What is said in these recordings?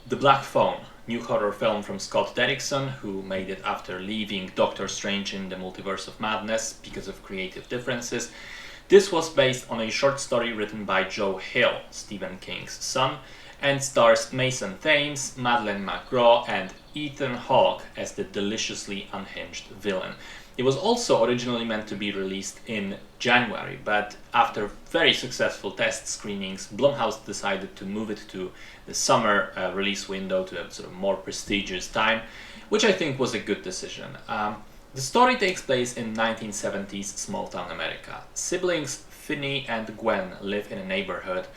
The Black Phone, new horror film from Scott Derrickson, who made it after leaving Doctor Strange in the Multiverse of Madness because of creative differences. This was based on a short story written by Joe Hill, Stephen King's son, and stars Mason Thames, Madeleine McGraw, and Ethan Hawke as the deliciously unhinged villain. It was also originally meant to be released in January, but after very successful test screenings, Blumhouse decided to move it to the summer release window, to a sort of more prestigious time, which I think was a good decision. The story takes place in 1970s small-town America. Siblings Finney and Gwen live in a neighborhood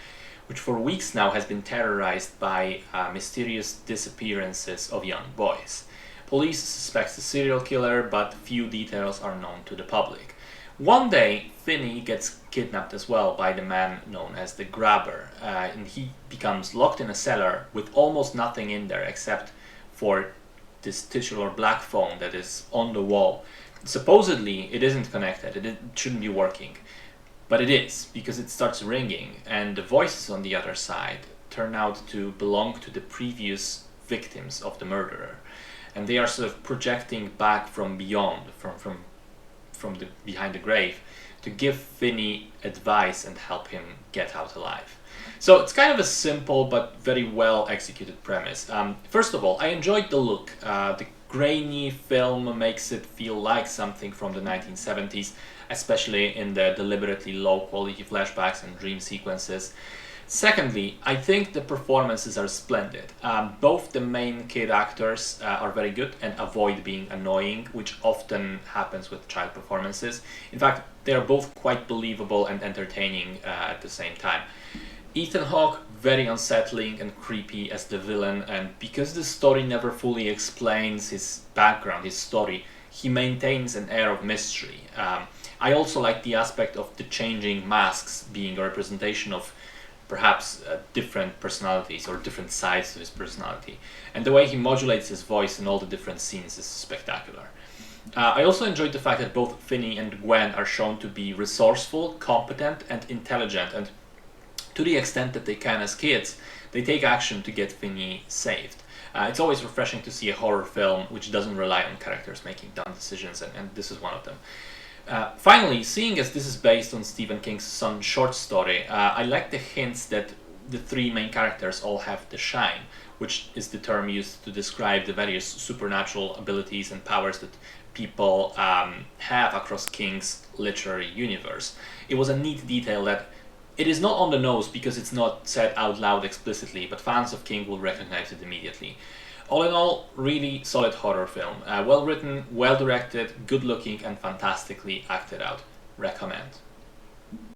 which for weeks now has been terrorized by mysterious disappearances of young boys. Police suspects a serial killer, but few details are known to the public. One day, Finney gets kidnapped as well by the man known as the Grabber, and he becomes locked in a cellar with almost nothing in there except for this titular black phone that is on the wall. Supposedly, it isn't connected, it shouldn't be working, but it is, because it starts ringing, and the voices on the other side turn out to belong to the previous victims of the murderer. And they are sort of projecting back from beyond, from the behind the grave, to give Finney advice and help him get out alive. So it's kind of a simple but very well executed premise. First of all, I enjoyed the look. The grainy film makes it feel like something from the 1970s, especially in the deliberately low quality flashbacks and dream sequences. Secondly, I think the performances are splendid. Both the main kid actors are very good and avoid being annoying, which often happens with child performances. In fact, they are both quite believable and entertaining at the same time. Ethan Hawke, very unsettling and creepy as the villain, and because the story never fully explains his background, his story, he maintains an air of mystery. I also like the aspect of the changing masks being a representation of perhaps different personalities or different sides to his personality. And the way he modulates his voice in all the different scenes is spectacular. I also enjoyed the fact that both Finney and Gwen are shown to be resourceful, competent, and intelligent, and to the extent that they can as kids, they take action to get Finney saved. It's always refreshing to see a horror film which doesn't rely on characters making dumb decisions, and this is one of them. Finally, seeing as this is based on Stephen King's son's short story, I like the hints that the three main characters all have the shine, which is the term used to describe the various supernatural abilities and powers that people have across King's literary universe. It was a neat detail that it is not on the nose because it's not said out loud explicitly, but fans of King will recognize it immediately. All in all, really solid horror film. Well written, well directed, good looking, and fantastically acted out. Recommend.